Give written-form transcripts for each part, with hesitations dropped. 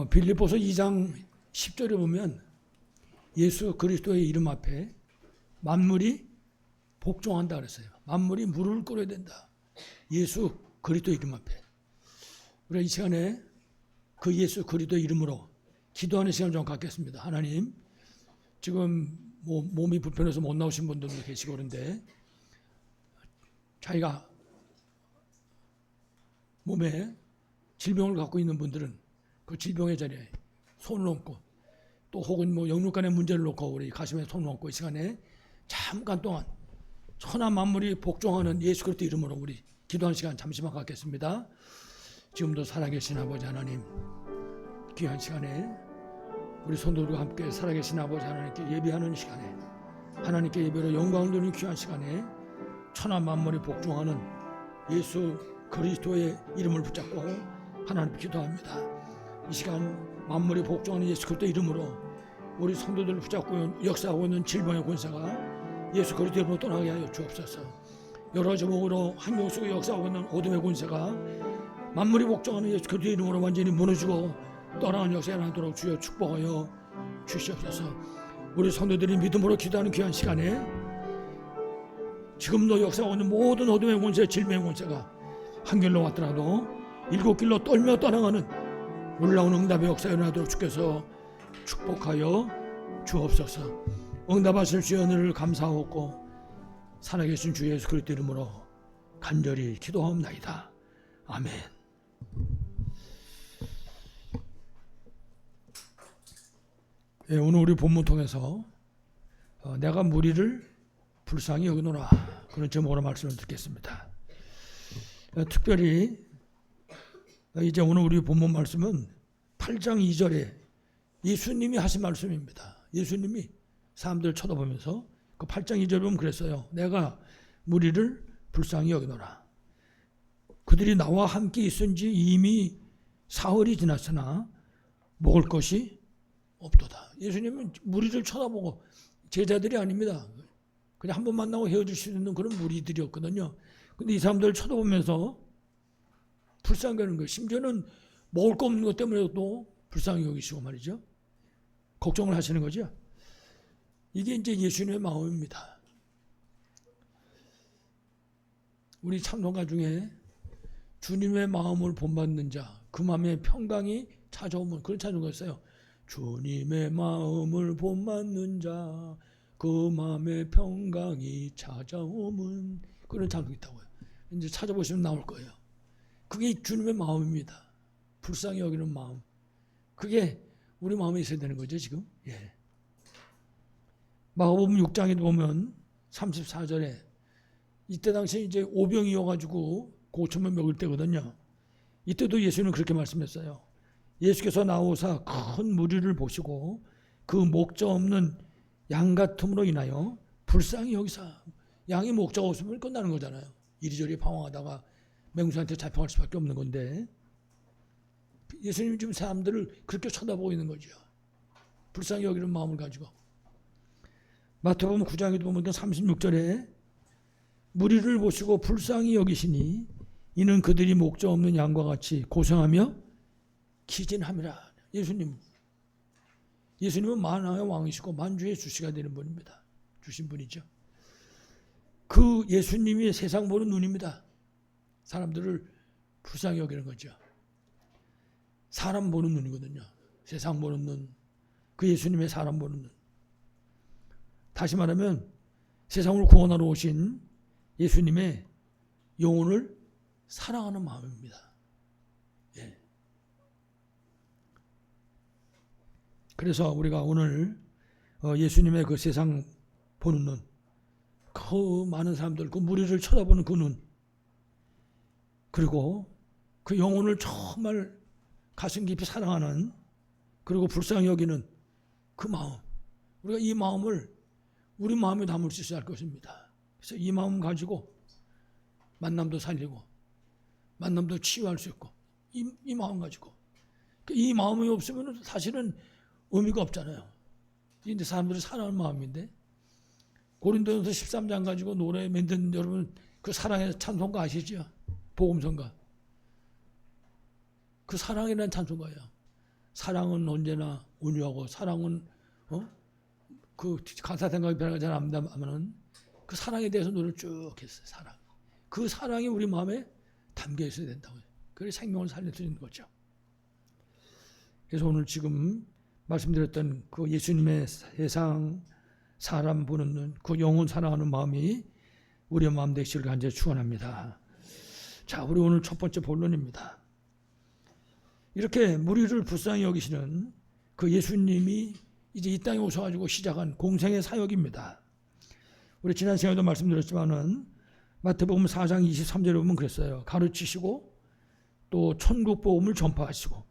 빌립보서 2장 10절에 보면 예수 그리스도의 이름 앞에 만물이 복종한다 그랬어요. 만물이 무릎을 꿇어야 된다. 예수 그리스도 이름 앞에. 우리가 이 시간에 그 예수 그리스도 이름으로 기도하는 시간을 좀 갖겠습니다. 하나님, 지금 몸이 불편해서 못 나오신 분들도 계시고 그런데 자기가 몸에 질병을 갖고 있는 분들은 그 질병의 자리에 손을 얹고 또 혹은 영육간의 문제를 놓고 우리 가슴에 손을 얹고 이 시간에 잠깐 동안 천하 만물이 복종하는 예수 그리스도 이름으로 우리 기도하는 시간 잠시만 갖겠습니다. 지금도 살아계신 아버지 하나님, 귀한 시간에 우리 성도들과 함께 살아계신 아버지 하나님께 예배하는 시간에 하나님께 예배로 영광을 돌리는 귀한 시간에 천하 만물이 복종하는 예수 그리스도의 이름을 붙잡고 하나님 기도합니다. 이 시간 만물이 복종하는 예수 그리스도 이름으로 우리 성도들을 붙잡고 역사하고 있는 질병의 권세가 예수 그리스도 이름으로 떠나게 하여 주옵소서. 여러 제목으로 환경 속에 역사하고 있는 어둠의 권세가 만물이 복종하는 예수 그리스도 이름으로 완전히 무너지고 떠나는 역사가 나도록 주여 축복하여 주시옵소서. 우리 성도들이 믿음으로 기도하는 귀한 시간에 지금도 역사하고 있는 모든 어둠의 권세, 질병의 권세가 한 길로 왔더라도 일곱 길로 떨며 떠나가는 놀라운 응답의 역사가 일어나도록 주께서 축복하여 주옵소서. 응답하실 주의 은혜를 감사하고 살아계신 주 예수 그리스도 이름으로 간절히 기도하옵나이다. 아멘. 네, 오늘 우리 본문 통해서 내가 무리를 불쌍히 여기노라 그런 제목으로 말씀을 듣겠습니다. 특별히 이제 오늘 우리 본문 말씀은 8장 2절에 예수님이 하신 말씀입니다. 예수님이 사람들 쳐다보면서 그 8장 2절에 보면 그랬어요. 내가 무리를 불쌍히 여기노라. 그들이 나와 함께 있은 지 이미 사흘이 지났으나 먹을 것이 없도다. 예수님은 무리를 쳐다보고 제자들이 아닙니다. 그냥 한 번 만나고 헤어질 수 있는 그런 무리들이었거든요. 근데 이 사람들을 쳐다보면서 불쌍히 여기는 거예요. 심지어는 먹을 거 없는 것 때문에도 불쌍히 여기시고 말이죠. 걱정을 하시는 거죠. 이게 이제 예수님의 마음입니다. 우리 찬송가 중에 주님의 마음을 본받는 자, 그 마음에 평강이 찾아오면 그런 찬송가 있어요. 주님의 마음을 본받는 자, 그 마음에 평강이 찾아오면 그런 찬송이 있다고요. 이제 찾아보시면 나올 거예요. 그게 주님의 마음입니다. 불쌍히 여기는 마음. 그게 우리 마음에 있어야 되는 거죠, 지금. 예. 마가복음 6장에 보면 34절에 이때 당시에 이제 오병이어가지고 고초면 먹을 때거든요. 이때도 예수님은 그렇게 말씀했어요. 예수께서 나오사 큰 무리를 보시고 그 목자 없는 양 같음으로 인하여 불쌍히 여기사. 양이 목자가 없으면 끝나는 거잖아요. 이리저리 방황하다가 맹수한테 잡혀갈 수밖에 없는 건데 예수님이 지금 사람들을 그렇게 쳐다보고 있는 거죠. 불쌍히 여기는 마음을 가지고. 마태복음 9장에도 보면 36절에 무리를 보시고 불쌍히 여기시니 이는 그들이 목자 없는 양과 같이 고생하며 기진함이라. 예수님은 만왕의 왕이시고 만주의 주시가 되는 분입니다. 주신 분이죠. 그 예수님이 세상 보는 눈입니다. 사람들을 불쌍히 여기는 거죠. 사람 보는 눈이거든요. 세상 보는 눈. 그 예수님의 사람 보는 눈. 다시 말하면 세상을 구원하러 오신 예수님의 영혼을 사랑하는 마음입니다. 예. 그래서 우리가 오늘 예수님의 그 세상 보는 눈, 그 많은 사람들, 그 무리를 쳐다보는 그 눈, 그리고 그 영혼을 정말 가슴 깊이 사랑하는, 그리고 불쌍히 여기는 그 마음, 우리가 이 마음을 우리 마음에 담을 수 있어야 할 것입니다. 그래서 이 마음 가지고 만남도 살리고 만남도 치유할 수 있고 이 마음 가지고, 이 마음이 없으면 사실은 의미가 없잖아요. 이제 사람들이 사랑하는 마음인데 고린도전서 13장 가지고 노래 만든 여러분 그 사랑의 찬송가 아시죠? 복음성가. 그 사랑이라는 찬송가예요. 사랑은 언제나 온유하고 사랑은 그 가사 생각이 변하지 않는다면은 그 사랑에 대해서 노래를 쭉 했어요. 사랑. 그 사랑이 우리 마음에 담겨 있어야 된다고요. 그래서 생명을 살릴 수 있는 거죠. 그래서 오늘 지금 말씀드렸던 그 예수님의 세상 사람 보는 눈, 그 영혼 사랑하는 마음이 우리의 마음 되시기를 간절히 축원합니다. 자, 우리 오늘 첫 번째 본론입니다. 이렇게 무리를 불쌍히 여기시는 그 예수님이 이제 이 땅에 오셔가지고 시작한 공생의 사역입니다. 우리 지난 시간에도 말씀드렸지만은 마태복음 4장 23절에 보면 그랬어요. 가르치시고 또 천국 복음을 전파하시고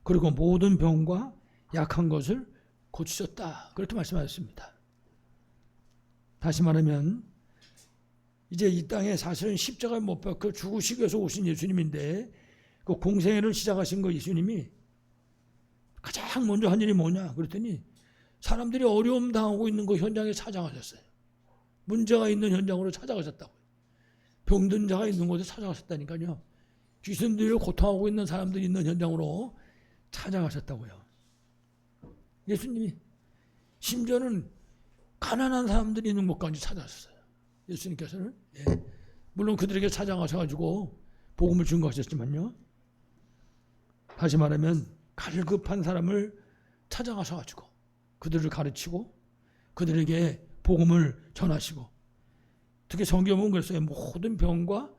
그리고 모든 병과 약한 것을 고치셨다. 그렇게 말씀하셨습니다. 다시 말하면 이제 이 땅에 사실은 십자가에 못 박혀 죽으시기 위해서 오신 예수님인데 그 공생애를 시작하신 그 예수님이 가장 먼저 한 일이 뭐냐 그랬더니 사람들이 어려움 당하고 있는 그 현장에 찾아가셨어요. 문제가 있는 현장으로 찾아가셨다고요. 병든 자가 있는 곳에 찾아가셨다니까요. 귀신들이 고통하고 있는 사람들이 있는 현장으로 찾아가셨다고요. 예수님이 심지어는 가난한 사람들이 있는 곳까지 찾아가셨어요. 예수님께서는 물론 그들에게 찾아가셔가지고 복음을 증거하셨지만요. 다시 말하면 갈급한 사람을 찾아가셔가지고 그들을 가르치고 그들에게 복음을 전하시고 특히 성경은 그랬어요. 모든 병과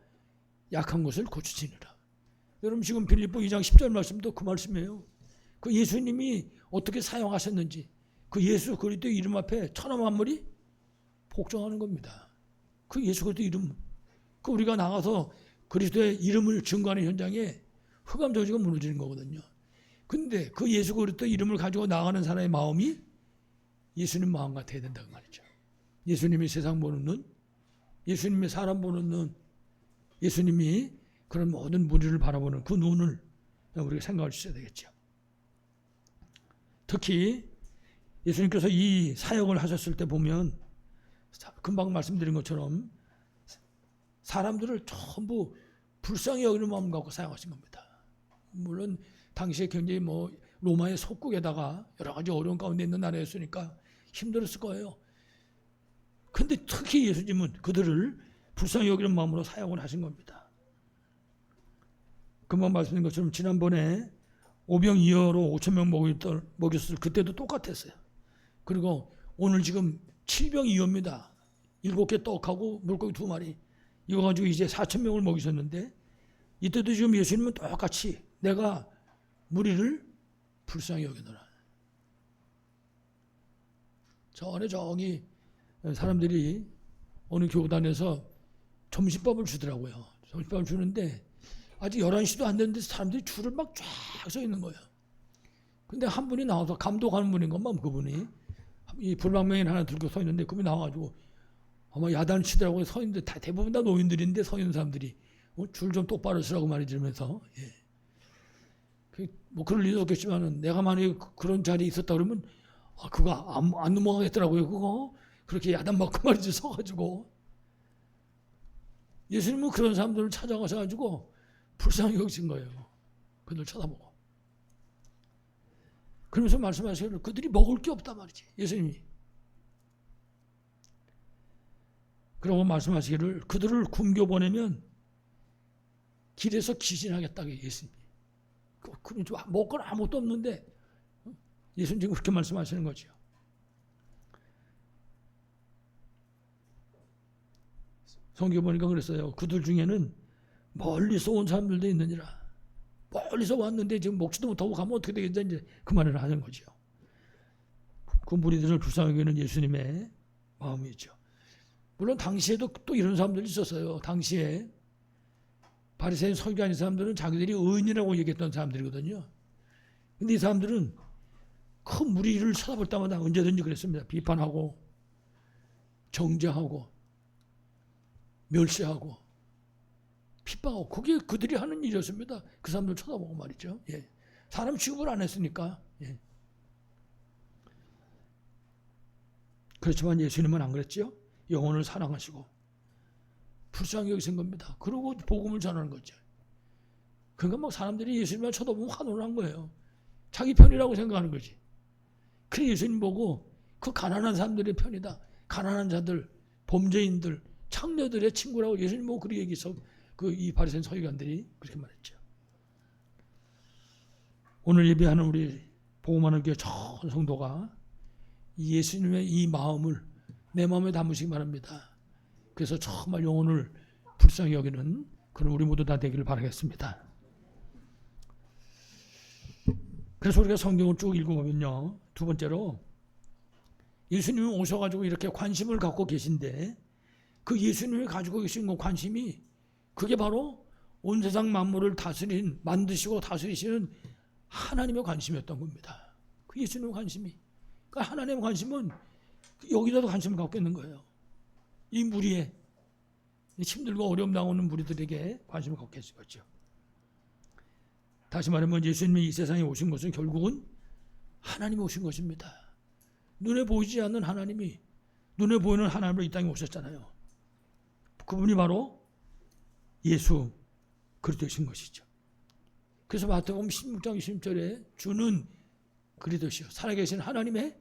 약한 것을 고치시느라. 여러분 지금 빌립보 2장 10절 말씀도 그 말씀이에요. 그 예수님이 어떻게 사용하셨는지 그 예수 그리스도의 이름 앞에 천하 만물이 복종하는 겁니다. 그 예수 그리스도의 이름, 그 우리가 나가서 그리스도의 이름을 증거하는 현장에 흑암 저주가 무너지는 거거든요. 근데 그 예수 그리스도의 이름을 가지고 나가는 사람의 마음이 예수님 마음 같아야 된다고 말이죠. 예수님이 세상 보는 눈, 예수님이 사람 보는 눈, 예수님이 그런 모든 무리를 바라보는 그 눈을 우리가 생각할 수 있어야 되겠죠. 특히 예수님께서 이 사역을 하셨을 때 보면 금방 말씀드린 것처럼 사람들을 전부 불쌍히 여기는 마음 갖고 사역하신 겁니다. 물론 당시에 굉장히 로마의 속국에다가 여러 가지 어려운 가운데 있는 나라였으니까 힘들었을 거예요. 근데 특히 예수님은 그들을 불쌍히 여기는 마음으로 사역을 하신 겁니다. 금방 말씀드린 것처럼 지난번에 오병이어로 5,000명 먹였을 그때도 똑같았어요. 그리고 오늘 지금 7병이어입니다. 7개 떡하고 물고기 2마리 이거 가지고 이제 4,000명을 먹이셨는데 이때도 지금 예수님은 똑같이 내가 무리를 불쌍히 여기노라. 전에 저기 사람들이 어느 교단에서 점심밥을 주더라고요. 점심밥을 주는데 아직 11시도 안 됐는데 사람들이 줄을 막 쫙 서 있는 거예요. 근데 한 분이 나와서 감독하는 분인 것만 그분이 이 불방맹이를 하나 들고 서 있는데 그분이 나와가지고 아마 야단 치더라고요. 서 있는데 대부분 다 노인들인데 서 있는 사람들이 줄 좀 똑바로 서라고 말해주면서 뭐 그럴 일도 없겠지만은 내가 만약에 그런 자리에 있었다 그러면 그거 안 넘어가겠더라고요. 그거 그렇게 야단 맞고 말이지 서가지고 예수님은 그런 사람들을 찾아가셔가지고 불쌍히 여기신 거예요. 그들 쳐다보고 그러면서 말씀하시기를 그들이 먹을 게 없단 말이지 예수님이. 그러고 말씀하시기를 그들을 굶겨보내면 길에서 기진하겠다고 예수님이. 먹을 건 아무것도 없는데 예수님 지금 그렇게 말씀하시는 거죠. 성경 보니까 그랬어요. 그들 중에는 멀리서 온 사람들도 있느니라. 멀리서 왔는데 지금 먹지도 못하고 가면 어떻게 되겠냐 이제 그 말을 하는 거죠. 그 무리들을 불쌍히 여기는 예수님의 마음이죠. 물론 당시에도 또 이런 사람들이 있었어요. 당시에 바리새인 서기관 사람들은 자기들이 의인이라고 얘기했던 사람들이거든요. 근데 이 사람들은 큰 무리를 쳐다볼 때마다 언제든지 그랬습니다. 비판하고 정죄하고 멸시하고 핍박하고 그게 그들이 하는 일이었습니다. 그 사람들 쳐다보고 말이죠. 사람 취급을 안 했으니까. 그렇지만 예수님은 안 그랬죠. 영혼을 사랑하시고 불쌍히 여기신 겁니다. 그리고 복음을 전하는 거죠. 그러니까 막 사람들이 예수님을 쳐다보면 환호를 한 거예요. 자기 편이라고 생각하는 거지. 그래 예수님 보고 그 가난한 사람들의 편이다. 가난한 자들, 범죄인들, 창녀들의 친구라고 예수님 보고 그렇게 얘기해서 이 바리새인 서기관들이 그렇게 말했죠. 오늘 예배하는 우리 복음하는 교회 전 성도가 예수님의 이 마음을 내 마음에 담으시기 바랍니다. 그래서 정말 영혼을 불쌍히 여기는 그런 우리 모두 다 되기를 바라겠습니다. 그래서 우리가 성경을 쭉 읽어보면요, 두 번째로 예수님이 오셔가지고 이렇게 관심을 갖고 계신데 그 예수님이 가지고 계신 그 관심이 그게 바로 온 세상 만물을 만드시고 다스리시는 하나님의 관심이었던 겁니다. 그 예수님의 관심이. 그러니까 하나님의 관심은 여기다도 관심을 갖고 있는 거예요. 이 무리에 힘들고 어려움 당하는 무리들에게 관심을 갖고 계신 거죠. 다시 말하면 예수님이 이 세상에 오신 것은 결국은 하나님이 오신 것입니다. 눈에 보이지 않는 하나님이 눈에 보이는 하나님으로 이 땅에 오셨잖아요. 그분이 바로 예수 그리스도이신 것이죠. 그래서 마태복음 16장 20절에 주는 그리스도시요 살아계신 하나님의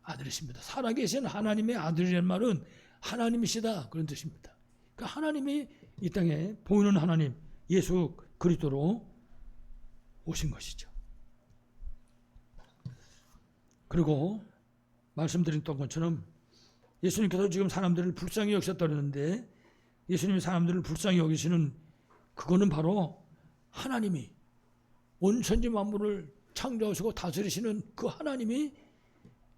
아들이십니다. 살아계신 하나님의 아들이라는 말은 하나님이시다 그런 뜻입니다. 그러니까 하나님이 이 땅에 보이는 하나님 예수 그리스도로 오신 것이죠. 그리고 말씀드렸던 것처럼 예수님께서 지금 사람들을 불쌍히 여기셨다 그러는데 예수님이 사람들을 불쌍히 여기시는 그거는 바로 하나님이 온 천지 만물을 창조하시고 다스리시는 그 하나님이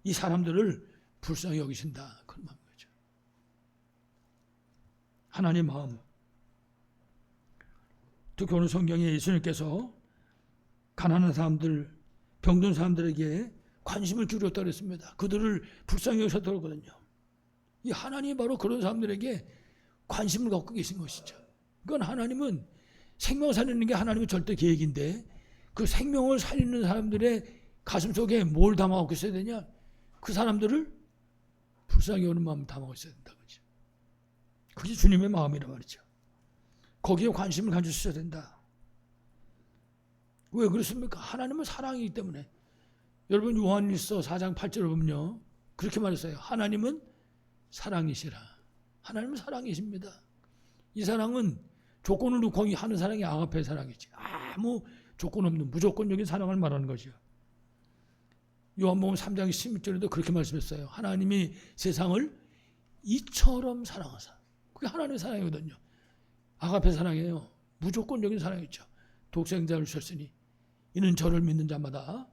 이 사람들을 불쌍히 여기신다 그런 마음인 거죠. 하나님의 마음. 특히 오늘 성경에 예수님께서 가난한 사람들, 병든 사람들에게 관심을 기울였다고 했습니다. 그들을 불쌍히 여기셨다고 그러거든요. 이 하나님이 바로 그런 사람들에게 관심을 갖고 계신 것이죠. 그건 하나님은 생명 살리는 게 하나님의 절대 계획인데 그 생명을 살리는 사람들의 가슴 속에 뭘 담아갖고 있어야 되냐? 그 사람들을 불쌍히 여기는 마음을 담아갖고 있어야 된다. 그죠? 그게 주님의 마음이란 말이죠. 거기에 관심을 가지셔야 된다. 왜 그렇습니까? 하나님은 사랑이기 때문에. 여러분 요한일서 4장 8절을 보면요. 그렇게 말했어요. 하나님은 사랑이시라. 하나님은 사랑이십니다. 이 사랑은 조건을 놓고 하는 사랑이 아가페 사랑이지. 아무 조건 없는 무조건적인 사랑을 말하는 거죠. 요한복음 3장 16절에도 그렇게 말씀했어요. 하나님이 세상을 이처럼 사랑하사. 그게 하나님의 사랑이거든요. 아가페 사랑이에요. 무조건적인 사랑이죠. 독생자를 주셨으니 이는 저를 믿는 자마다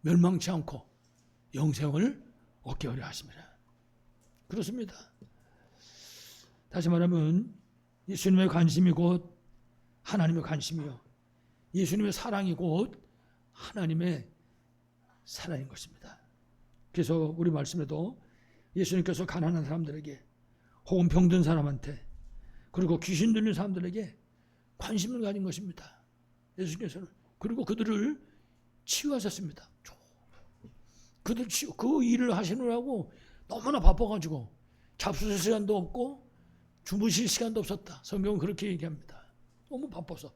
멸망치 않고 영생을 얻게 하려 하심이라. 그렇습니다. 다시 말하면 예수님의 관심이 곧 하나님의 관심이요. 예수님의 사랑이 곧 하나님의 사랑인 것입니다. 그래서 우리 말씀에도 예수님께서 가난한 사람들에게 혹은 병든 사람한테 그리고 귀신 들린 사람들에게 관심을 가진 것입니다. 예수님께서는. 그리고 그들을 치유하셨습니다. 그들 그 일을 하시느라고 너무나 바빠가지고 잡수실 시간도 없고 주무실 시간도 없었다. 성경은 그렇게 얘기합니다. 너무 바빠서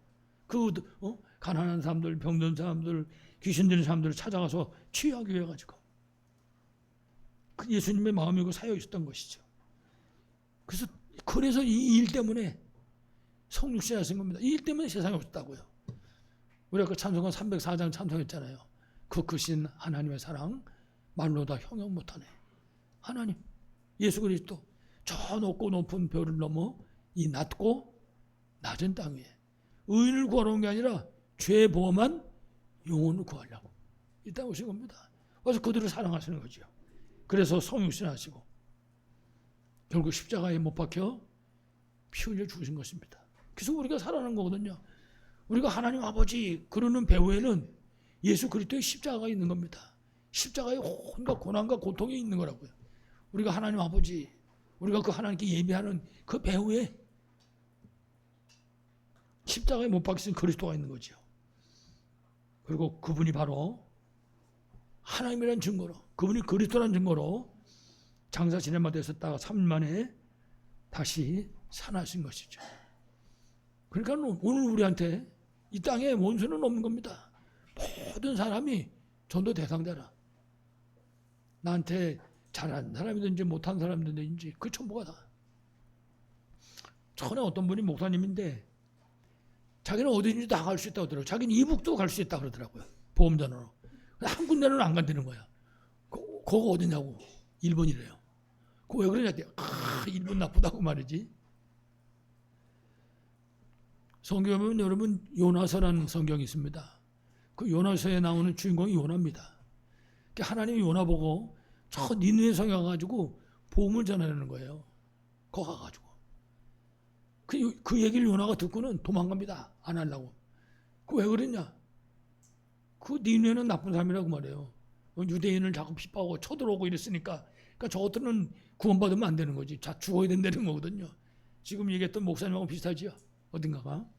가난한 사람들, 병든 사람들, 귀신 들린 사람들을 찾아가서 치유하기 위해 가지고 그 예수님의 마음이고 사역이셨던 것이죠. 그래서 이 일 때문에 성육신 하신 겁니다. 이 일 때문에 세상에 오셨다고요. 우리가 그 찬송가 304장 찬송했잖아요. 그 크신 하나님의 사랑 말로 다 형용 못하네. 하나님 예수 그리스도 저 높고 높은 별을 넘어 이 낮고 낮은 땅 위에 의인을 구하러 온 게 아니라 죄 범한 영혼을 구하려고 이 땅에 오신 겁니다. 그래서 그들을 사랑하시는 거죠. 그래서 성육신 하시고 결국 십자가에 못 박혀 피 흘려 죽으신 것입니다. 그래서 우리가 살아난 거거든요. 우리가 하나님 아버지 그러는 배후에는 예수 그리스도의 십자가가 있는 겁니다. 십자가에 온갖 고난과 고통이 있는 거라고요. 우리가 하나님 아버지, 우리가 그 하나님께 예배하는 그 배후에 십자가에 못 박히신 그리스도가 있는 거죠. 그리고 그분이 바로 하나님이라는 증거로, 그분이 그리스도라는 증거로 장사 지내마다 있었다가 3일 만에 다시 살아나신 것이죠. 그러니까 오늘 우리한테 이 땅에 원수는 없는 겁니다. 모든 사람이 전도 대상자라. 나한테 잘한 사람이든지 못한 사람이든지 그 전부가 다. 전에 어떤 분이 목사님인데 자기는 어디든지 다 갈 수 있다고 그러더라고요. 자기는 이북도 갈 수 있다고 그러더라고요. 보험전화로. 한 군데는 안 간다는 거야. 거기 어디냐고. 일본이래요. 그거 왜 그러냐 했더니 일본 나쁘다고 말이지. 성경에 보면 여러분 요나서라는 성경이 있습니다. 그 요나서에 나오는 주인공이 요나입니다. 하나님이 요나 보고 저 니느웨 성에 가가지고 복음을 전하려는 거예요. 거 가가지고 그 얘기를 요나가 듣고는 도망갑니다. 안 하려고. 그 왜 그랬냐? 그 니느웨는 나쁜 사람이라고 말해요. 유대인을 자꾸 핍박하고 쳐들어오고 이랬으니까, 그러니까 저것들은 구원받으면 안 되는 거지. 자 죽어야 된다는 거거든요. 지금 얘기했던 목사님하고 비슷하지요. 어딘가가.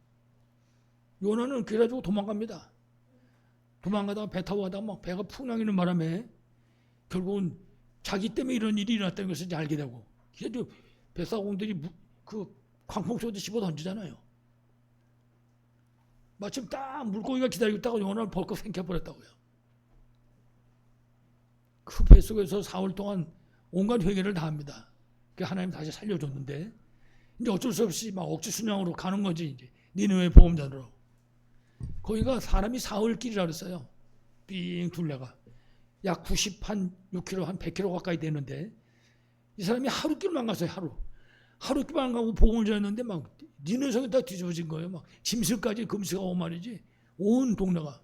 요나는 그래가지고 도망갑니다. 도망가다가 배 타고 가다가 막 배가 풍랑이는 바람에 결국은 자기 때문에 이런 일이 일어났다는 것을 이제 알게 되고, 그래도 뱃사공들이 그 광풍초도 집어 던지잖아요. 마침 딱 물고기가 기다리고 있다가 요나를 벌컥 생겨버렸다고요. 그 뱃속에서 4월 동안 온갖 회개를 다 합니다. 그 하나님 다시 살려줬는데 이제 어쩔 수 없이 막 억지 순양으로 가는 거지. 이제 니느웨 보험전으로. 거기가 사람이 사흘 길이라 그랬어요. 삥 둘레가 약 96km 한 100km 가까이 되는데 이 사람이 하루 길만 갔어요. 하루 길만 가고 복음을 전했는데 막 니느웨 성이 다 뒤집어진 거예요. 막 짐승까지 금식하고 말이지. 온 동네가.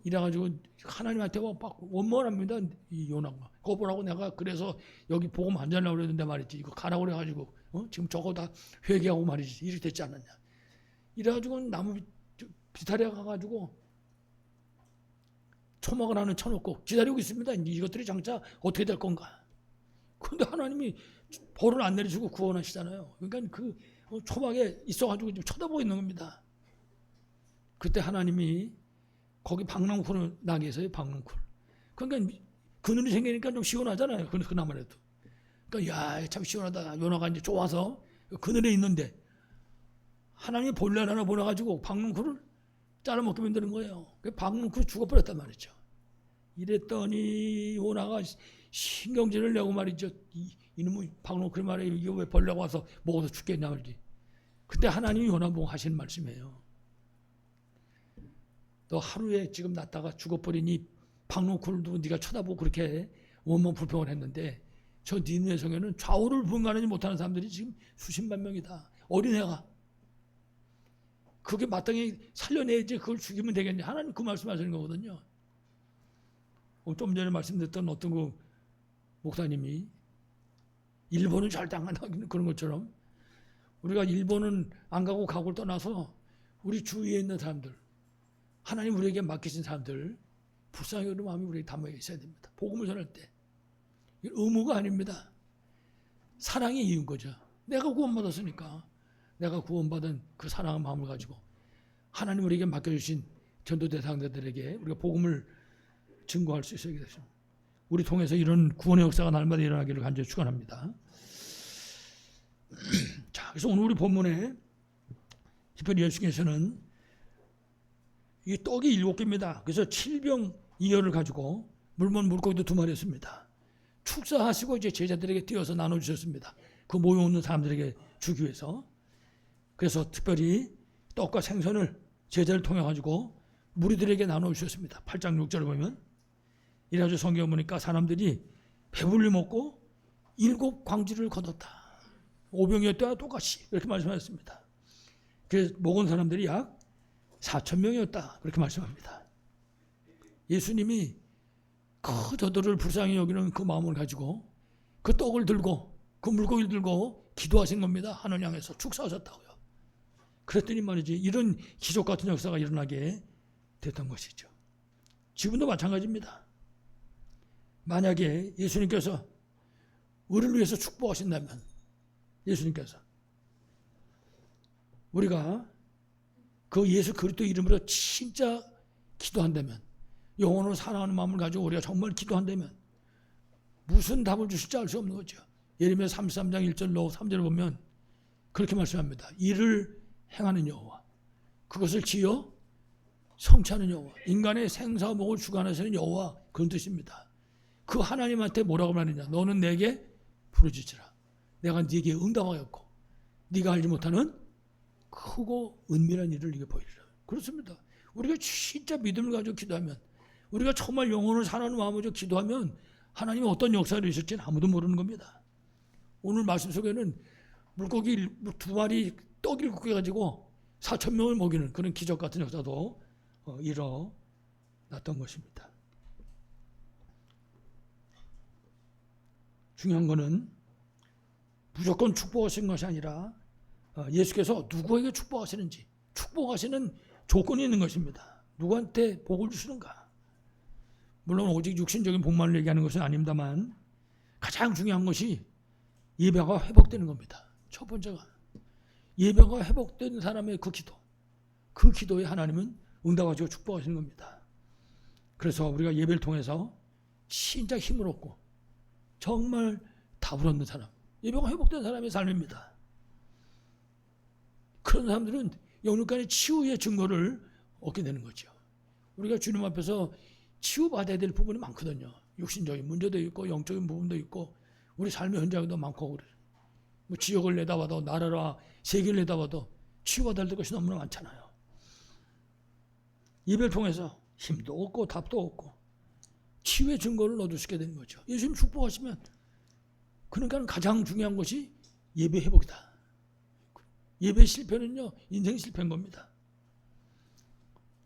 이래가지고 하나님한테 막 원망합니다. 이 요나가. 그거 보라고 내가 그래서 여기 복음 안 전하려고 그랬는데 말이지. 이거 가라고 그래가지고 지금 저거 다 회개하고 말이지. 이렇게 됐지 않았냐. 이래가지고 나무 비탈에 가가지고 초막을 하나 쳐놓고 기다리고 있습니다. 이것들이 장차 어떻게 될 건가. 그런데 하나님이 벌을 안 내리시고 구원하시잖아요. 그러니까 그 초막에 있어가지고 좀 쳐다보고 있는 겁니다. 그때 하나님이 거기 박랑쿨을 나게 해서요. 박랑쿨. 그러니까 그늘이 생기니까 좀 시원하잖아요. 그나마 해도. 그러니까 야 참 시원하다. 요나가 이제 좋아서 그늘에 있는데 하나님이 볼날 하나 보내가지고 박랑쿨을 잘라먹게 만드는 거예요. 박랑쿨 죽어버렸단 말이죠. 이랬더니 요나가 신경질을 내고 말이죠. 이놈의 박랑쿨 말이에요. 이게 왜 벌레가 와서 먹어서 죽겠냐 말이지. 그때 하나님이 요나 보고 하신 말씀이에요. 너 하루에 지금 났다가 죽어버리니 박랑쿨도 네가 쳐다보고 그렇게 원망 불평을 했는데 저 니느웨 성에는 좌우를 분간하지 못하는 사람들이 지금 수십만 명이다. 어린애가. 그게 마땅히 살려내야지 그걸 죽이면 되겠냐. 하나님 그 말씀하시는 거거든요. 좀 전에 말씀드렸던 어떤 그 목사님이 일본은 절대 안 간다 그런 것처럼 우리가 일본은 안 가고 가고를 떠나서 우리 주위에 있는 사람들 하나님 우리에게 맡기신 사람들 불쌍히 여기는 마음이 우리에게 담아 있어야 됩니다. 복음을 전할 때 의무가 아닙니다. 사랑이 이유인 거죠. 내가 구원받았으니까 내가 구원받은 그 사랑의 마음을 가지고 하나님 우리에게 맡겨주신 전도 대상자들에게 우리가 복음을 증거할 수 있어야 되겠습니다. 우리 통해서 이런 구원의 역사가 날마다 일어나기를 간절히 축원합니다. 자, 그래서 오늘 우리 본문에 특별히 예수께서는 이 떡이 7개입니다. 그래서 7병 2열을 가지고 물고기도 2마리였습니다. 축사하시고 이제 제자들에게 띄어서 나눠주셨습니다. 그 모여있는 사람들에게 주기 위해서. 그래서 특별히 떡과 생선을 제자를 통해 가지고 무리들에게 나눠주셨습니다. 8장 6절을 보면 이래가지고 성경 보니까 사람들이 배불리 먹고 7광지를 거뒀다. 5병이었다 똑같이 이렇게 말씀하셨습니다. 그래서 먹은 사람들이 약 4,000명이었다 그렇게 말씀합니다. 예수님이 그 저들을 불쌍히 여기는 그 마음을 가지고 그 떡을 들고 그 물고기를 들고 기도하신 겁니다. 하늘 향해서 축사하셨다고요. 그랬더니 말이지 이런 기적 같은 역사가 일어나게 됐던 것이죠. 지금도 마찬가지입니다. 만약에 예수님께서 우리를 위해서 축복하신다면 예수님께서 우리가 그 예수 그리스도 이름으로 진짜 기도한다면 영혼으로 사랑하는 마음을 가지고 우리가 정말 기도한다면 무슨 답을 주실지 알 수 없는 거죠. 예레미야 33장 1절로 3절을 보면 그렇게 말씀합니다. 이를 행하는 여호와 그것을 지어 성취하는 여호와, 인간의 생사목을 주관하시는 여호와, 그런 뜻입니다. 그 하나님한테 뭐라고 말하느냐? 너는 내게 부르짖으라. 내가 네게 응답하였고 네가 알지 못하는 크고 은밀한 일을 네게 보이리라. 그렇습니다. 우리가 진짜 믿음을 가지고 기도하면, 우리가 정말 영혼을 사랑하는 마음으로 기도하면 하나님이 어떤 역사를 있을지는 아무도 모르는 겁니다. 오늘 말씀 속에는 물고기 2마리 떡 7개 가지고 4,000명을 먹이는 그런 기적 같은 역사도 일어났던 것입니다. 중요한 것은 무조건 축복하신 것이 아니라 예수께서 누구에게 축복하시는지, 축복하시는 조건이 있는 것입니다. 누구한테 복을 주시는가? 물론 오직 육신적인 복만을 얘기하는 것은 아닙니다만 가장 중요한 것이 예배가 회복되는 겁니다. 첫 번째가 예배가 회복된 사람의 그 기도, 그 기도에 하나님은 응답하시고 축복하시는 겁니다. 그래서 우리가 예배를 통해서 진짜 힘을 얻고 정말 답을 얻는 사람, 예배가 회복된 사람의 삶입니다. 그런 사람들은 영육간의 치유의 증거를 얻게 되는 거죠. 우리가 주님 앞에서 치유받아야 될 부분이 많거든요. 육신적인 문제도 있고 영적인 부분도 있고 우리 삶의 현장도 많고 그래요. 뭐 지역을 내다봐도 나라라 세계를 내다봐도 치유받아야 될 것이 너무나 많잖아요. 예배를 통해서 힘도 얻고 답도 얻고 치유의 증거를 얻을 수 있게 되는 거죠. 예수님 축복하시면, 그러니까 가장 중요한 것이 예배 회복이다. 예배 실패는요, 인생 실패인 겁니다.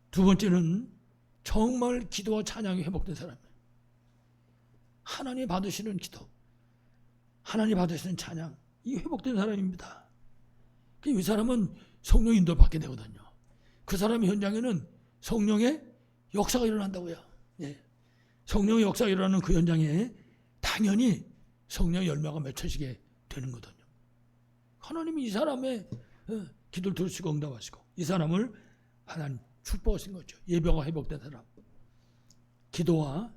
두 번째는 정말 기도와 찬양이 회복된 사람이에요. 하나님 받으시는 기도, 하나님 받으시는 찬양, 이 회복된 사람입니다. 이 사람은 성령 인도를 받게 되거든요. 그 사람의 현장에는 성령의 역사가 일어난다고요. 예. 성령의 역사가 일어나는 그 현장에 당연히 성령의 열매가 맺혀지게 되는 거거든요. 하나님이 이 사람의 기도를 들으시고 응답하시고 이 사람을 하나님 축복하신 거죠. 예배가 회복된 사람, 기도와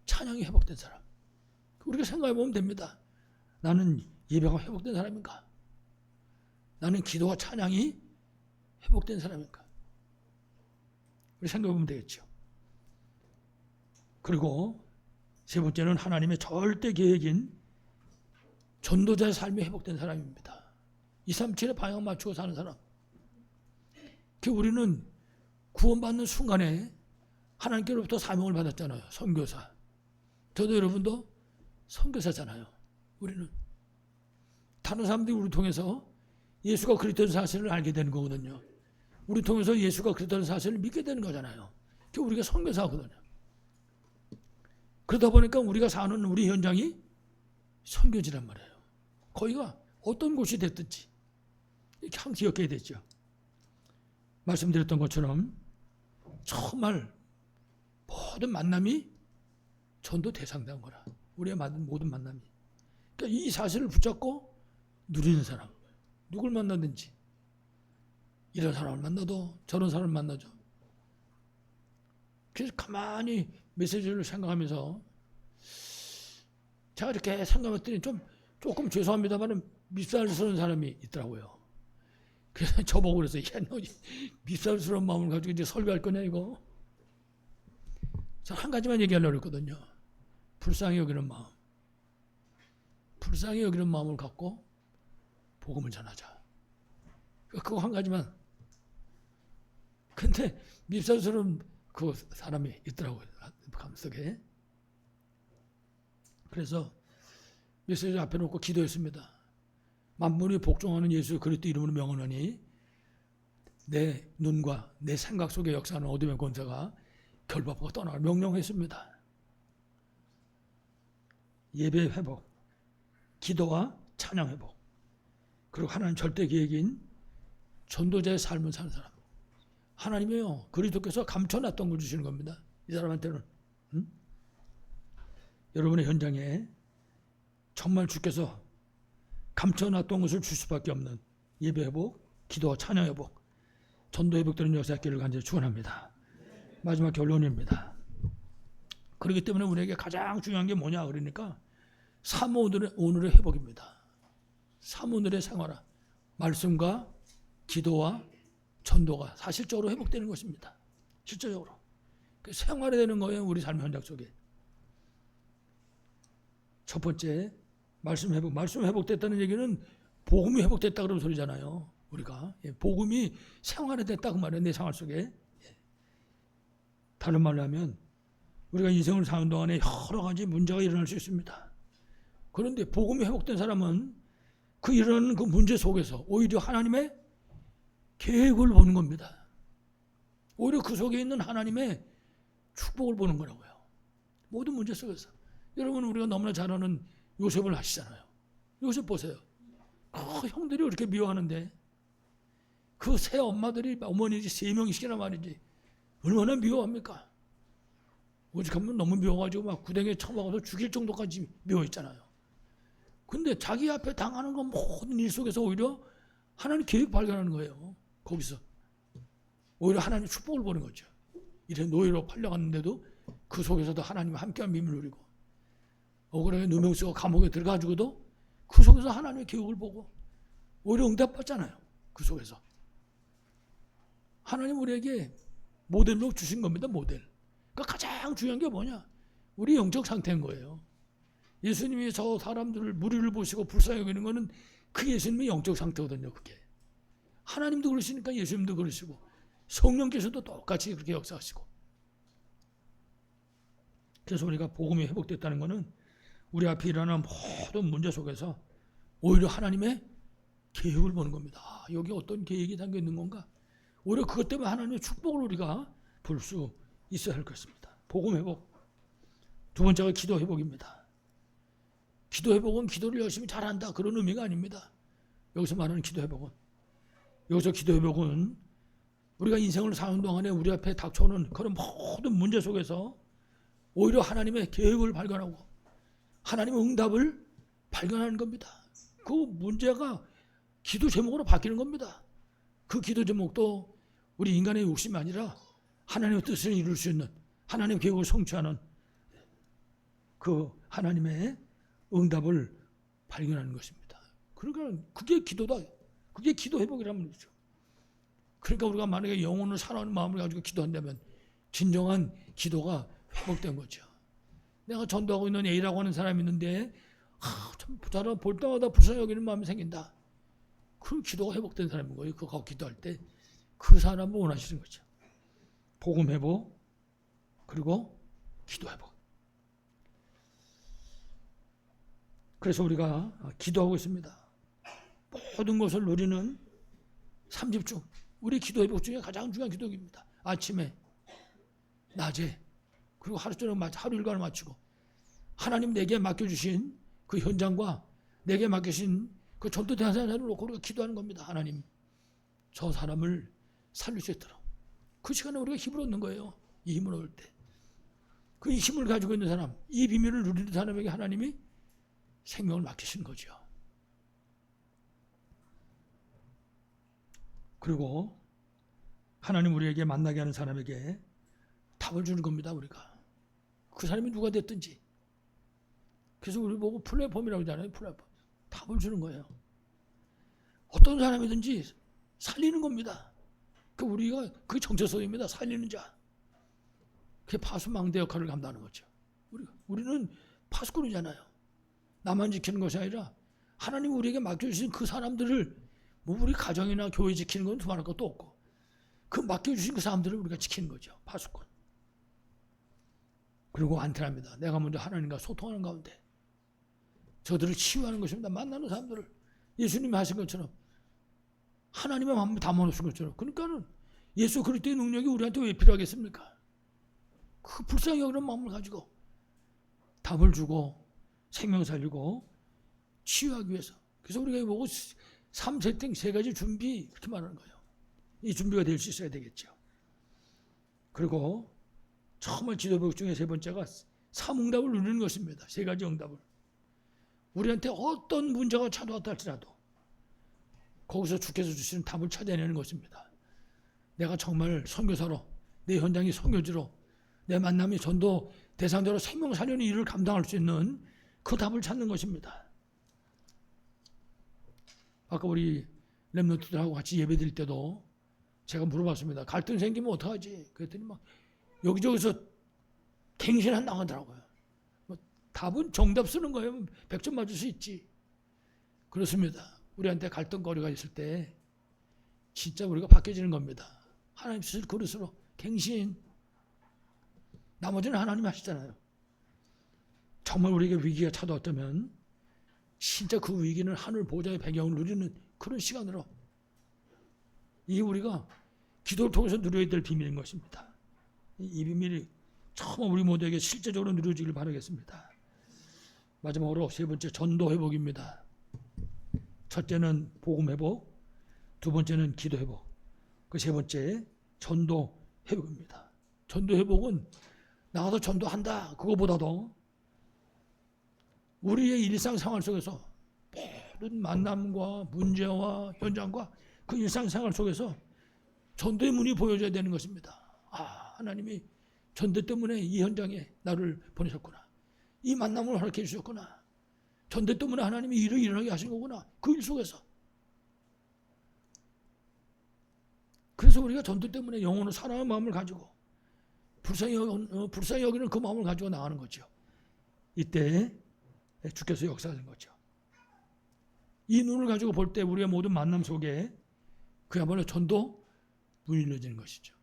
찬양이 회복된 사람. 우리가 생각해 보면 됩니다. 나는 예배가 회복된 사람인가? 나는 기도와 찬양이 회복된 사람인가? 우리 생각해 보면 되겠죠. 그리고 세 번째는 하나님의 절대 계획인 전도자의 삶이 회복된 사람입니다. 237의 방향 맞추고 사는 사람. 우리는 구원받는 순간에 하나님께로부터 사명을 받았잖아요. 선교사. 저도 여러분도 선교사잖아요. 우리는 다른 사람들이 우리 통해서 예수가 그리스도의 사실을 알게 되는 거거든요. 우리 통해서 예수가 그리스도의 사실을 믿게 되는 거잖아요. 우리가 선교사거든요. 그러다 보니까 우리가 사는 우리 현장이 선교지란 말이에요. 거기가 어떤 곳이 됐든지 이렇게 항상 기억해야 되죠. 말씀드렸던 것처럼 정말 모든 만남이 전도 대상된 거라. 우리의 모든 만남이. 그러니까 이 사실을 붙잡고 누리는 사람. 누굴 만나든지 이런 사람을 만나도 저런 사람을 만나죠. 그래서 가만히 메시지를 생각하면서 제가 이렇게 생각했더니 조금 죄송합니다만 밉살스러운 사람이 있더라고요. 그래서 저보고 그래서 야, 너 밉살스러운 마음을 가지고 이제 설교할 거냐 이거. 저 한 가지만 얘기하려고 했거든요. 불쌍히 여기는 마음. 불쌍히 여기는 마음을 갖고 복음을 전하자. 그거 한 가지만. 근데 밉살스러운 그 사람이 있더라고요. 감속에. 그래서 메시지 앞에 놓고 기도했습니다. 만물이 복종하는 예수 그리스도 이름으로 명하노니 내 눈과 내 생각 속에 역사하는 어둠의 권세가 결박하고 떠나가 명령했습니다. 예배 회복, 기도와 찬양 회복, 그리고 하나님 절대 계획인 전도자의 삶을 사는 사람. 하나님이요, 그리스도께서 감춰놨던 걸 주시는 겁니다. 이 사람한테는. 여러분의 현장에 정말 주께서 감춰놨던 것을 줄 수밖에 없는 예배 회복, 기도와 찬양 회복, 전도 회복되는 역사 있기를 간절히 축원합니다. 마지막 결론입니다. 그렇기 때문에 우리에게 가장 중요한 게 뭐냐 그러니까 오늘의 회복입니다. 오늘의 생활화, 말씀과 기도와 전도가 사실적으로 회복되는 것입니다. 실제적으로. 그 생활이 되는 거예요. 우리 삶 현장 속에. 첫 번째, 말씀 회복됐다는 얘기는 복음이 회복됐다 그런 소리잖아요. 우리가 복음이 생활이 됐다 그 말이에요. 내 생활 속에. 다른 말로 하면 우리가 인생을 사는 동안에 여러 가지 문제가 일어날 수 있습니다. 그런데 복음이 회복된 사람은 그 일어나는 그 문제 속에서 오히려 하나님의 계획을 보는 겁니다. 오히려 그 속에 있는 하나님의 축복을 보는 거라고요. 모든 문제 속에서. 여러분 우리가 너무나 잘 아는 요셉을 아시잖아요. 요셉 보세요. 형들이 그렇게 미워하는데 그 세 엄마들이 어머니지 3명씩이나 말이지 얼마나 미워합니까? 오직하면 너무 미워가지고 막 구덩이에 처박아서 죽일 정도까지 미워했잖아요. 근데 자기 앞에 당하는 건 모든 일 속에서 오히려 하나님 계획 발견하는 거예요. 거기서 오히려 하나님 축복을 보는 거죠. 이래 노예로 팔려갔는데도 그 속에서도 하나님과 함께한 비밀을 누리고 억울하게 누명 쓰고 감옥에 들어가지고도 그 속에서 하나님의 계획을 보고 오히려 응답받잖아요. 그 속에서 하나님 우리에게 모델로 주신 겁니다. 모델. 그러니까 가장 중요한 게 뭐냐? 우리 영적 상태인 거예요. 예수님이 저 사람들을 무리를 보시고 불쌍히 여기는 거는 그 예수님의 영적 상태거든요. 그게 하나님도 그러시니까 예수님도 그러시고 성령께서도 똑같이 그렇게 역사하시고. 그래서 우리가 복음이 회복됐다는 것은 우리 앞에 일어나는 모든 문제 속에서 오히려 하나님의 계획을 보는 겁니다. 여기 어떤 계획이 담겨 있는 건가? 오히려 그것 때문에 하나님의 축복을 우리가 볼 수 있어야 할 것입니다. 복음 회복. 두 번째가 기도 회복입니다. 기도 회복은 기도를 열심히 잘한다 그런 의미가 아닙니다. 여기서 말하는 기도 회복은 기도 회복은 우리가 인생을 사는 동안에 우리 앞에 닥쳐오는 그런 모든 문제 속에서 오히려 하나님의 계획을 발견하고 하나님의 응답을 발견하는 겁니다. 그 문제가 기도 제목으로 바뀌는 겁니다. 그 기도 제목도 우리 인간의 욕심이 아니라 하나님의 뜻을 이룰 수 있는 하나님의 계획을 성취하는 그 하나님의 응답을 발견하는 것입니다. 그러니까 그게 기도다. 그게 기도 회복이라는 거죠. 그러니까 우리가 만약에 영혼을 사랑하는 마음을 가지고 기도한다면 진정한 기도가 회복된 거죠. 내가 전도하고 있는 A라고 하는 사람이 있는데 참 사람 볼 때마다 불쌍히 여기는 마음이 생긴다. 그 기도가 회복된 사람인 거예요. 그거 기도할 때 그 사람을 원하시는 거죠. 복음 회복 그리고 기도 회복. 그래서 우리가 기도하고 있습니다. 모든 것을 누리는 3집중. 우리 기도 회복 중에 가장 중요한 기도입니다. 아침에, 낮에, 그리고 하루 종일 하루 일과를 마치고 하나님 내게 맡겨주신 그 현장과 내게 맡기신 그 전도 대상자를 놓고 우리가 기도하는 겁니다. 하나님, 저 사람을 살릴 수 있도록. 그 시간에 우리가 힘을 얻는 거예요. 이 힘을 얻을 때. 그 힘을 가지고 있는 사람, 이 비밀을 누리는 사람에게 하나님이 생명을 맡기신 거죠. 그리고 하나님 우리에게 만나게 하는 사람에게 답을 주는 겁니다. 우리가. 그 사람이 누가 됐든지. 그래서 우리 보고 플랫폼이라고 하잖아요. 플랫폼. 답을 주는 거예요. 어떤 사람이든지 살리는 겁니다. 우리가 그게 정체성입니다. 살리는 자. 그게 파수망대 역할을 감당하는 거죠. 우리는 파수꾼이잖아요. 나만 지키는 것이 아니라 하나님 우리에게 맡겨주신 그 사람들을 뭐 우리 가정이나 교회 지키는 건 두말할 것도 없고 그 맡겨주신 그 사람들을 우리가 지키는 거죠. 파수꾼. 그리고 안테나입니다. 내가 먼저 하나님과 소통하는 가운데 저들을 치유하는 것입니다. 만나는 사람들을 예수님이 하신 것처럼 하나님의 마음을 담아놓으신 것처럼. 그러니까는 예수 그리스도의 능력이 우리한테 왜 필요하겠습니까? 그 불쌍히 여기는 마음을 가지고 답을 주고 생명 살리고 치유하기 위해서. 그래서 우리가 보고 3세팅 3가지 준비 그렇게 말하는 거예요. 이 준비가 될 수 있어야 되겠죠. 그리고 정말 기도복 중에 세 번째가 3응답을 누리는 것입니다. 3가지 응답을. 우리한테 어떤 문제가 찾아왔다 할지라도 거기서 주께서 주시는 답을 찾아내는 것입니다. 내가 정말 선교사로 내 현장이 선교지로 내 만남이 전도 대상자로 생명 살리는 일을 감당할 수 있는 그 답을 찾는 것입니다. 아까 우리 렘넌트들하고 같이 예배 드릴 때도 제가 물어봤습니다. 갈등 생기면 어떡하지? 그랬더니 막 여기저기서 갱신한다고 하더라고요. 뭐 답은 정답 쓰는 거예요. 100점 맞을 수 있지. 그렇습니다. 우리한테 갈등거리가 있을 때 진짜 우리가 바뀌어지는 겁니다. 하나님 쓰실 그릇으로 갱신. 나머지는 하나님이 하시잖아요. 정말 우리에게 위기가 찾아왔다면 진짜 그 위기는 하늘 보좌의 배경을 누리는 그런 시간으로, 이게 우리가 기도를 통해서 누려야 될 비밀인 것입니다. 이 비밀이 정말 우리 모두에게 실제적으로 누려지길 바라겠습니다. 마지막으로 세 번째, 전도 회복입니다. 첫째는 복음 회복, 두 번째는 기도 회복, 그 세 번째 전도 회복입니다. 전도 회복은 나가서 전도한다, 그거보다도 우리의 일상생활 속에서 모든 만남과 문제와 현장과 그 일상생활 속에서 전도의 문이 보여져야 되는 것입니다. 하나님이 전도 때문에 이 현장에 나를 보내셨구나. 이 만남을 허락해 주셨구나. 전도 때문에 하나님이 일을 일어나게 하신 거구나. 그 일 속에서. 그래서 우리가 전도 때문에 영혼을 사랑하는 마음을 가지고 불쌍히 여기는 그 마음을 가지고 나가는 거죠. 이때 주께서 역사하는 거죠. 이 눈을 가지고 볼 때 우리의 모든 만남 속에 그야말로 전도 문이 열려지는 것이죠.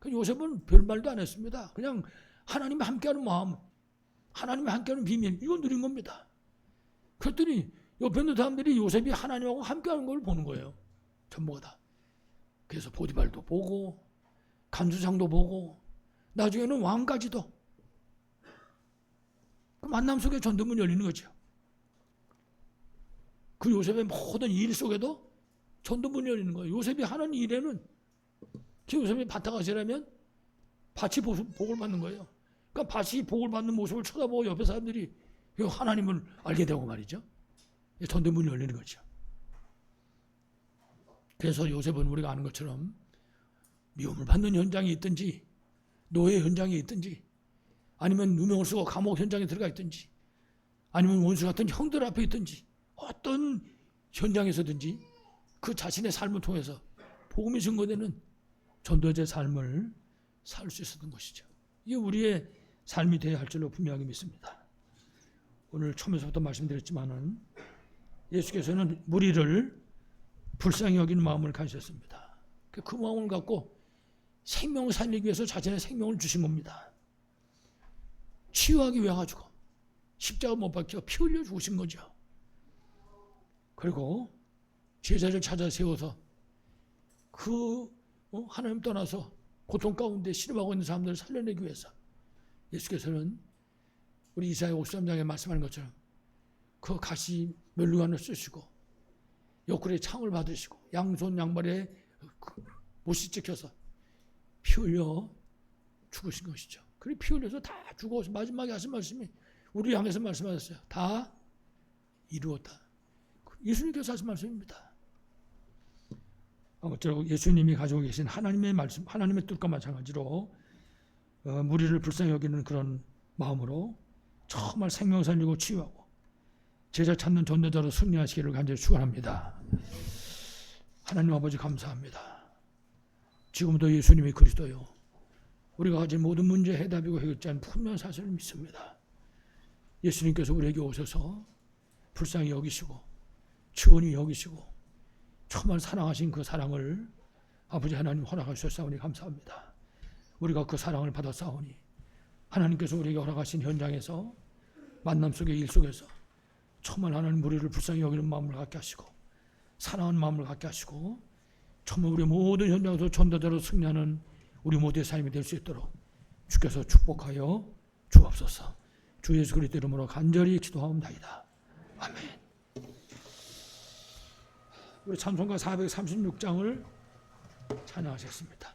요셉은 별말도 안 했습니다. 그냥 하나님과 함께하는 마음, 하나님과 함께하는 비밀, 이걸 누린 겁니다. 그랬더니 옆에 있는 사람들이 요셉이 하나님하고 함께하는 걸 보는 거예요. 전부가 다. 그래서 보디발도 보고 간수장도 보고 나중에는 왕까지도 그 만남 속에 전도문이 열리는 거죠. 그 요셉의 모든 일 속에도 전도문이 열리는 거예요. 요셉이 하는 일에는, 그 요셉이 바타가시라면 밭이 복을 받는 거예요. 그러니까 밭이 복을 받는 모습을 쳐다보고 옆에 사람들이 하나님을 알게 되고 말이죠. 전도문이 열리는 거죠. 그래서 요셉은 우리가 아는 것처럼 미움을 받는 현장이 있든지 노예 현장에 있든지 아니면 누명을 쓰고 감옥 현장에 들어가 있든지 아니면 원수 같은 형들 앞에 있든지 어떤 현장에서든지 그 자신의 삶을 통해서 복음이 증거되는 전도자의 삶을 살 수 있었던 것이죠. 이게 우리의 삶이 되어야 할 줄로 분명히 믿습니다. 오늘 처음에서부터 말씀드렸지만은 예수께서는 무리를 불쌍히 여기는 마음을 가지셨습니다. 그 마음을 갖고 생명을 살리기 위해서 자신의 생명을 주신 겁니다. 치유하기 위해 가지고 십자가 못 박혀 피 흘려 죽으신 거죠. 그리고 제자를 찾아 세워서 하나님 떠나서 고통 가운데 신음하고 있는 사람들을 살려내기 위해서 예수께서는 우리 이사야 53장에 말씀하는 것처럼 그 가시 멸류관을 쓰시고 옆구리에 창을 받으시고 양손 양발에 못이 찍혀서 피 흘려 죽으신 것이죠. 그리고 피 흘려서 다 죽어서 마지막에 하신 말씀이 우리 향해서 말씀하셨어요. 다 이루었다. 예수님께서 하신 말씀입니다. 아무쪼록 예수님이 가지고 계신 하나님의 말씀, 하나님의 뜻과 마찬가지로 무리를 불쌍히 여기는 그런 마음으로 정말 생명 살리고 치유하고 제자 찾는 전도자로 승리하시기를 간절히 축원합니다. 하나님 아버지 감사합니다. 지금도 예수님이 그리스도요, 우리가 가진 모든 문제 해답이고 해결자는 분명한 사실을 믿습니다. 예수님께서 우리에게 오셔서 불쌍히 여기시고 치원히 여기시고 정말 사랑하신 그 사랑을 아버지 하나님 허락하셨사오니 감사합니다. 우리가 그 사랑을 받았사오니 하나님께서 우리에게 허락하신 현장에서 만남 속의 일 속에서 정말 하나님 우리를 불쌍히 여기는 마음을 갖게 하시고 사랑하는 마음을 갖게 하시고 정말 우리 모든 현장에서 전도자로 승리하는 우리 모두의 삶이 될 수 있도록 주께서 축복하여 주옵소서. 주 예수 그리스도 이름으로 간절히 기도하옵나이다. 아멘. 우리 찬송가 436장을 찬양하셨습니다.